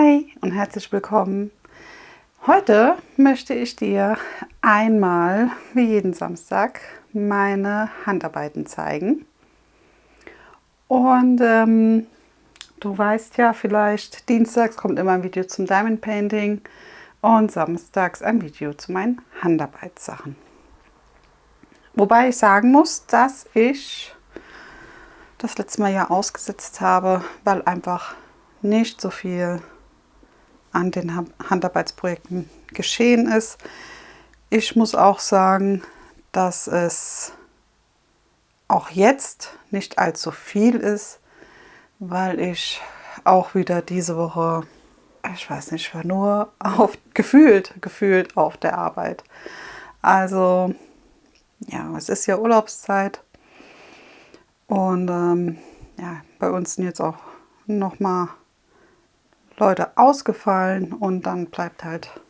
Hi und herzlich willkommen. Heute möchte ich dir einmal, wie jeden Samstag, meine Handarbeiten zeigen. Und du weißt ja vielleicht, dienstags kommt immer ein Video zum Diamond Painting und samstags ein Video zu meinen Handarbeitssachen. Wobei ich sagen muss, dass ich das letzte Mal ja ausgesetzt habe, weil einfach nicht so viel an den Handarbeitsprojekten geschehen ist. Ich muss auch sagen, dass es auch jetzt nicht allzu viel ist, weil ich auch wieder diese Woche, ich weiß nicht, war nur gefühlt auf der Arbeit. Also ja, es ist ja Urlaubszeit und ja, bei uns sind jetzt auch nochmal Leute ausgefallen und dann bleibt halt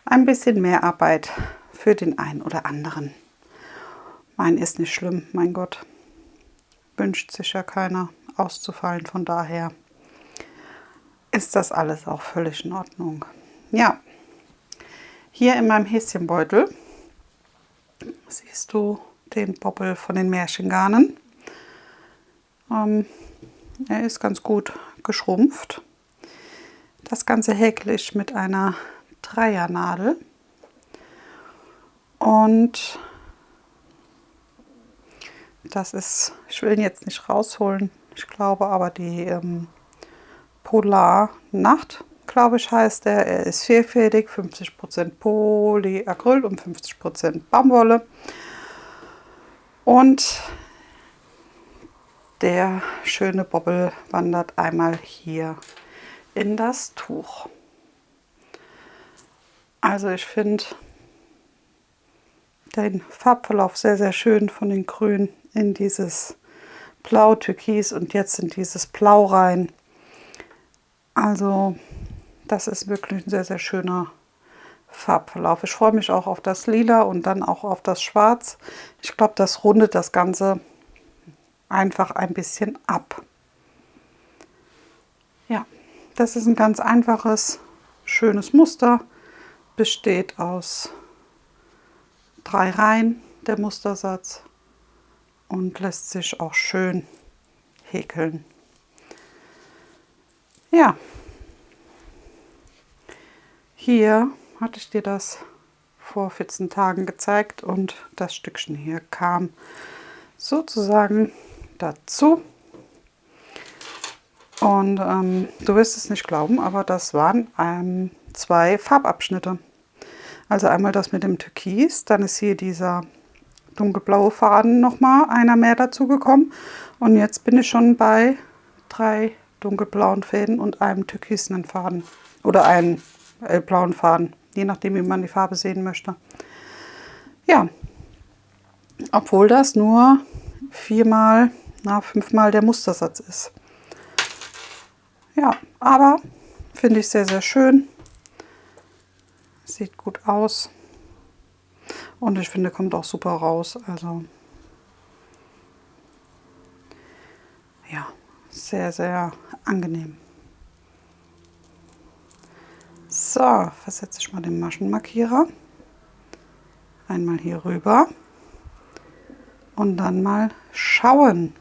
ein bisschen mehr Arbeit für den einen oder anderen. Mein ist nicht schlimm, mein Gott. Wünscht sich ja keiner auszufallen, von daher ist das alles auch völlig in Ordnung. Ja, hier in meinem Häschenbeutel siehst du den Bobbel von den Märchengarnen. Er ist ganz gut geschrumpft. Das Ganze häkle ich mit einer Dreiernadel und das ist, ich will ihn jetzt nicht rausholen, ich glaube aber die Polar Nacht, glaube ich heißt der. Er ist vierfädig, 50% Polyacryl und 50% Baumwolle. Und der schöne Bobbel wandert einmal hier in das Tuch. Also ich finde den Farbverlauf sehr, sehr schön von den Grün in dieses Blau, Türkis und jetzt in dieses Blau rein. Also das ist wirklich ein sehr, sehr schöner Farbverlauf. Ich freue mich auch auf das Lila und dann auch auf das Schwarz. Ich glaube, das rundet das Ganze einfach ein bisschen ab. Ja, das ist ein ganz einfaches, schönes Muster. Besteht aus 3 Reihen, der Mustersatz, und lässt sich auch schön häkeln. Ja, hier hatte ich dir das vor 14 Tagen gezeigt und das Stückchen hier kam sozusagen dazu. Und du wirst es nicht glauben, aber das waren 2 Farbabschnitte. Also einmal das mit dem Türkis, dann ist hier dieser dunkelblaue Faden nochmal einer mehr dazu gekommen. Und jetzt bin ich schon bei 3 dunkelblauen Fäden und einem türkisenen Faden. Oder einem blauen Faden, je nachdem, wie man die Farbe sehen möchte. Ja, obwohl das nur 5-mal der Mustersatz ist. Ja, aber finde ich sehr, sehr schön. Sieht gut aus. Und ich finde, kommt auch super raus. Also ja, sehr, sehr angenehm. So, versetze ich mal den Maschenmarkierer. Einmal hier rüber. Und dann mal schauen.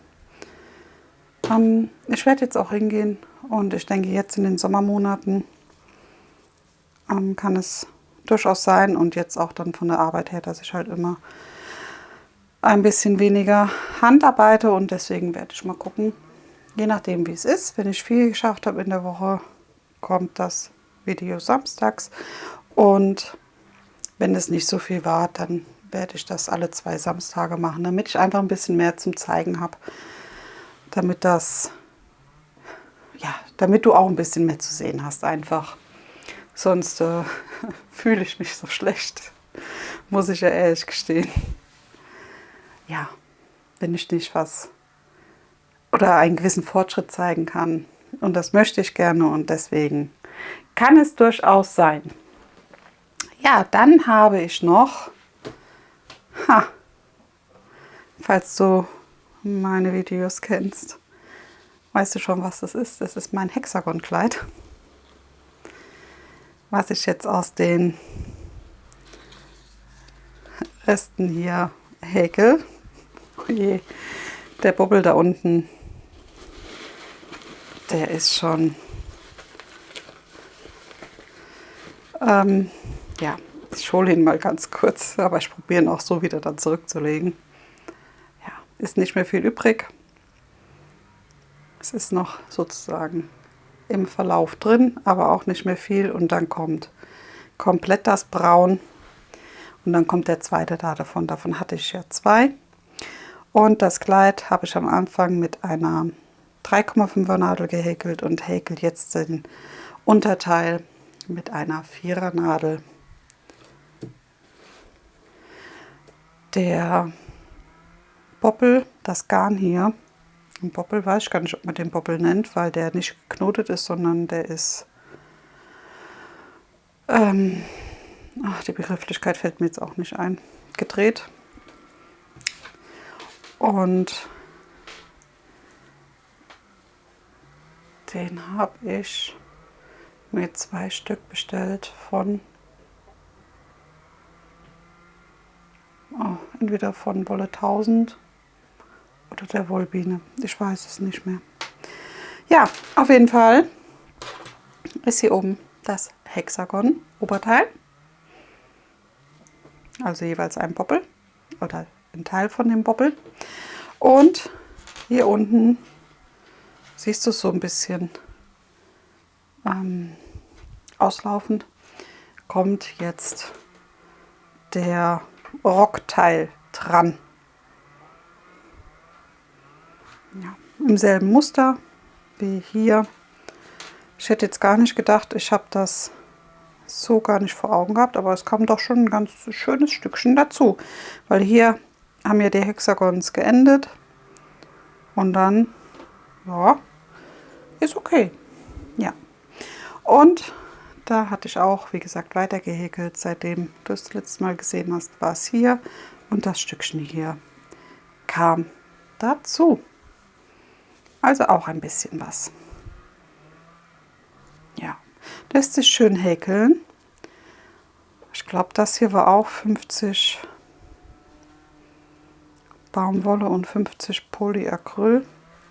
Ich werde jetzt auch hingehen und ich denke, jetzt in den Sommermonaten kann es durchaus sein und jetzt auch dann von der Arbeit her, dass ich halt immer ein bisschen weniger handarbeite und deswegen werde ich mal gucken, je nachdem wie es ist. Wenn ich viel geschafft habe in der Woche, kommt das Video samstags und wenn es nicht so viel war, dann werde ich das alle 2 Samstage machen, damit ich einfach ein bisschen mehr zum Zeigen habe, damit damit du auch ein bisschen mehr zu sehen hast einfach. Sonst fühle ich mich so schlecht, muss ich ja ehrlich gestehen. Ja, wenn ich nicht was oder einen gewissen Fortschritt zeigen kann. Und das möchte ich gerne und deswegen kann es durchaus sein. Ja, dann habe ich noch, falls du meine Videos kennst, weißt du schon, was das ist? Das ist mein Hexagonkleid. was ich jetzt aus den Resten hier häkel. Oh je, der Bobbel da unten, der ist schon, ja, ich hole ihn mal ganz kurz, aber ich probiere ihn auch so wieder dann zurückzulegen. Ja, ist nicht mehr viel übrig. Es ist noch sozusagen im Verlauf drin, aber auch nicht mehr viel. Und dann kommt komplett das Braun. Und dann kommt der zweite da davon. Davon hatte ich ja 2. Und das Kleid habe ich am Anfang mit einer 3,5er Nadel gehäkelt und häkel jetzt den Unterteil mit einer 4er Nadel. Der Bobbel, das Garn hier, ein Bobbel, weiß ich gar nicht, ob man den Bobbel nennt, weil der nicht geknotet ist, sondern der ist, die Begrifflichkeit fällt mir jetzt auch nicht ein, gedreht. Und den habe ich mir 2 Stück bestellt von, entweder von Wolle 1000 oder der Wollbiene. Ich weiß es nicht mehr. Ja, auf jeden Fall ist hier oben das Hexagon-Oberteil. Also jeweils ein Bobbel oder ein Teil von dem Bobbel. Und hier unten siehst du es so ein bisschen auslaufend, kommt jetzt der Rockteil dran. Ja, im selben Muster wie hier. Ich hätte jetzt gar nicht gedacht, ich habe das so gar nicht vor Augen gehabt, aber es kam doch schon ein ganz schönes Stückchen dazu, weil hier haben ja die Hexagons geendet und dann, ja, ist okay. Ja, und da hatte ich auch, wie gesagt, weiter gehäkelt. Seitdem du das letzte Mal gesehen hast, war es hier und das Stückchen hier kam dazu. Also auch ein bisschen was. Ja, lässt sich schön häkeln. Ich glaube, das hier war auch 50 Baumwolle und 50 Polyacryl.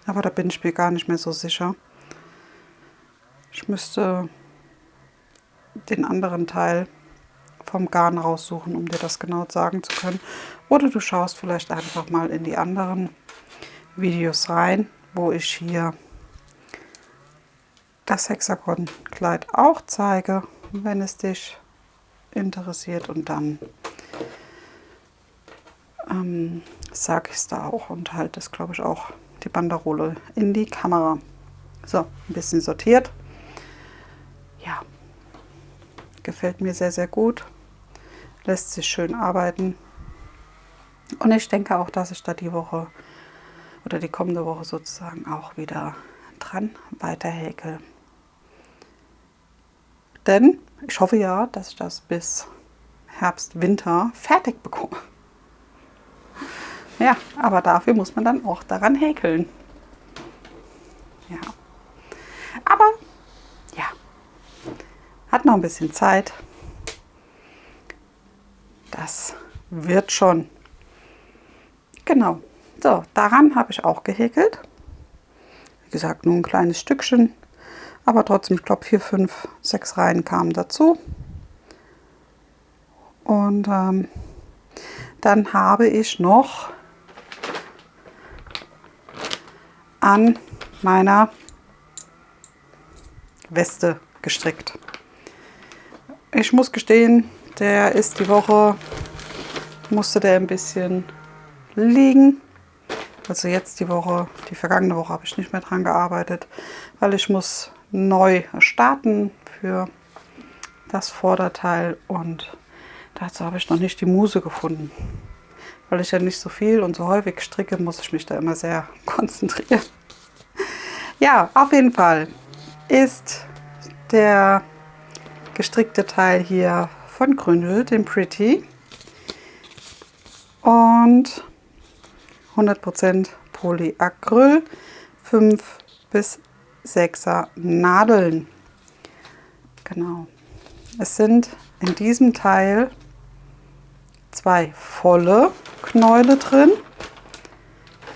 Aber da bin ich mir gar nicht mehr so sicher. Ich müsste den anderen Teil vom Garn raussuchen, um dir das genau sagen zu können. Oder du schaust vielleicht einfach mal in die anderen Videos rein, wo ich hier das Hexagon-Kleid auch zeige, wenn es dich interessiert. Und dann sage ich es da auch und halte es, glaube ich, auch die Banderole in die Kamera. So, ein bisschen sortiert. Ja, gefällt mir sehr, sehr gut. Lässt sich schön arbeiten. Und ich denke auch, dass ich da die Woche oder die kommende Woche sozusagen auch wieder dran weiter häkel. Denn ich hoffe ja, dass ich das bis Herbst, Winter fertig bekomme. Ja, aber dafür muss man dann auch daran häkeln. Ja. Aber ja, hat noch ein bisschen Zeit. Das wird schon. Genau. So, daran habe ich auch gehäkelt. Wie gesagt, nur ein kleines Stückchen. Aber trotzdem, ich glaube 4, 5, 6 Reihen kamen dazu. Und dann habe ich noch an meiner Weste gestrickt. Ich muss gestehen, der ist die Woche, musste der ein bisschen liegen. Also jetzt die Woche, die vergangene Woche habe ich nicht mehr dran gearbeitet, weil ich muss neu starten für das Vorderteil und dazu habe ich noch nicht die Muse gefunden. Weil ich ja nicht so viel und so häufig stricke, muss ich mich da immer sehr konzentrieren. Ja, auf jeden Fall ist der gestrickte Teil hier von Gründel, dem Pretty. Und 100% Polyacryl, 5 bis 6er Nadeln. Genau. Es sind in diesem Teil 2 volle Knäule drin.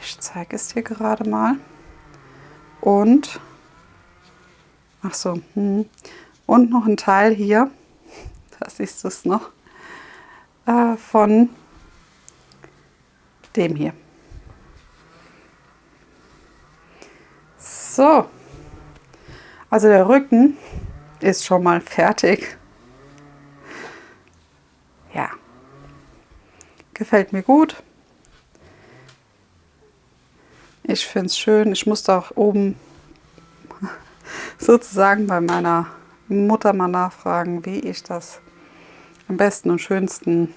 Ich zeige es dir gerade mal. Und, ach so, und noch ein Teil hier, da siehst du es noch, von dem hier. So, also der Rücken ist schon mal fertig. Ja, gefällt mir gut. Ich finde es schön. Ich musste auch oben sozusagen bei meiner Mutter mal nachfragen, wie ich das am besten und schönsten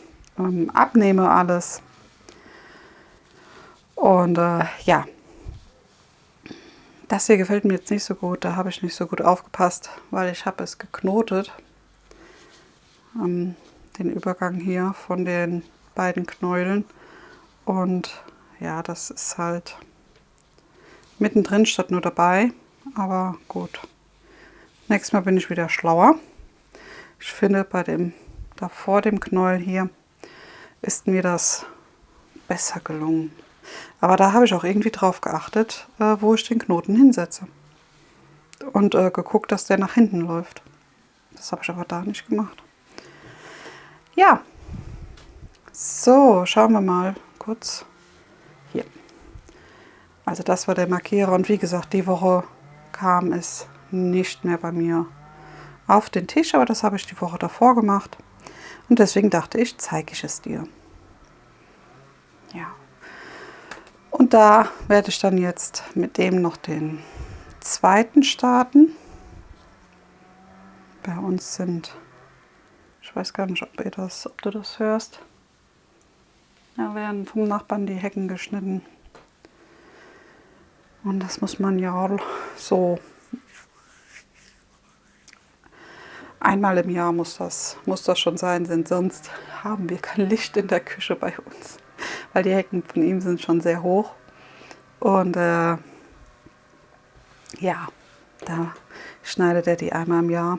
abnehme alles. Und ja, das hier gefällt mir jetzt nicht so gut. Da habe ich nicht so gut aufgepasst, weil ich habe es geknotet. Den Übergang hier von den beiden Knäulen. Und ja, das ist halt mittendrin statt nur dabei. Aber gut. Nächstes Mal bin ich wieder schlauer. Ich finde, bei dem da vor dem Knäuel hier ist mir das besser gelungen. Aber da habe ich auch irgendwie drauf geachtet, wo ich den Knoten hinsetze. Und geguckt, dass der nach hinten läuft. Das habe ich aber da nicht gemacht. Ja, so, schauen wir mal kurz. Hier. Also das war der Markierer und wie gesagt, die Woche kam es nicht mehr bei mir auf den Tisch, aber das habe ich die Woche davor gemacht. Und deswegen dachte ich, zeige ich es dir. Ja. Und da werde ich dann jetzt mit dem noch den zweiten starten. Bei uns sind, ich weiß gar nicht, ob du das hörst. Da werden vom Nachbarn die Hecken geschnitten. Und das muss man ja auch so einmal im Jahr muss das schon sein, denn sonst haben wir kein Licht in der Küche bei uns. Weil die Hecken von ihm sind schon sehr hoch. Und ja, da schneidet er die einmal im Jahr.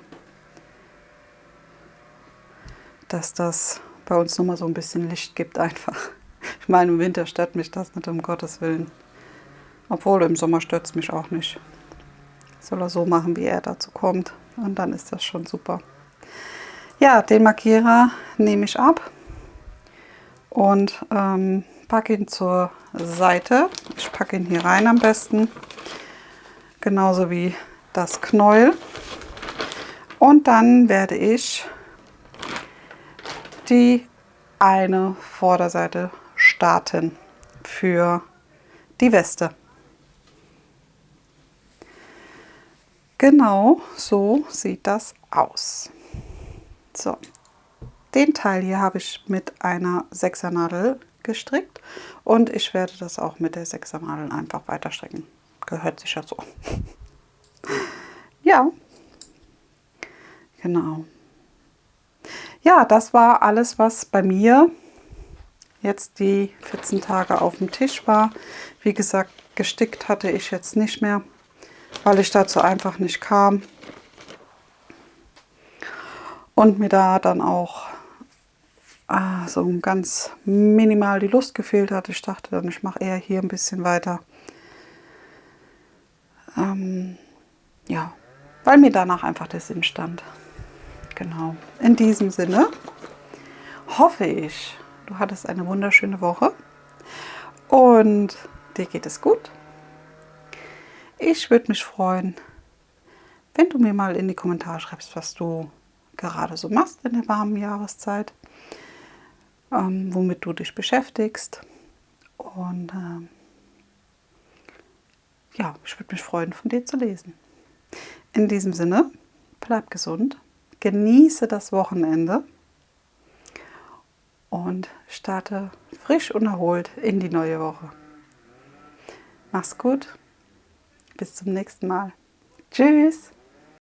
Dass das bei uns nochmal so ein bisschen Licht gibt einfach. Ich meine, im Winter stört mich das nicht, um Gottes Willen. Obwohl, im Sommer stört es mich auch nicht. Soll er so machen, wie er dazu kommt. Und dann ist das schon super. Ja, den Markierer nehme ich ab und packe ihn zur Seite. Ich packe ihn hier rein am besten. Genauso wie das Knäuel. Und dann werde ich die eine Vorderseite starten für die Weste. Genau so sieht das aus. So, den Teil hier habe ich mit einer 6er Nadel gestrickt und ich werde das auch mit der 6er Nadel einfach weiter stricken. Gehört sicher so. Ja, genau. Ja, das war alles, was bei mir jetzt die 14 Tage auf dem Tisch war. Wie gesagt, gestickt hatte ich jetzt nicht mehr, weil ich dazu einfach nicht kam. Und mir da dann auch so ganz minimal die Lust gefehlt hat. Ich dachte dann, ich mache eher hier ein bisschen weiter. Ja, weil mir danach einfach der Sinn stand. Genau. In diesem Sinne hoffe ich, du hattest eine wunderschöne Woche und dir geht es gut. Ich würde mich freuen, wenn du mir mal in die Kommentare schreibst, was du gerade so machst in der warmen Jahreszeit, womit du dich beschäftigst. Und ja, ich würde mich freuen, von dir zu lesen. In diesem Sinne, bleib gesund, genieße das Wochenende und starte frisch und erholt in die neue Woche. Mach's gut, bis zum nächsten Mal. Tschüss!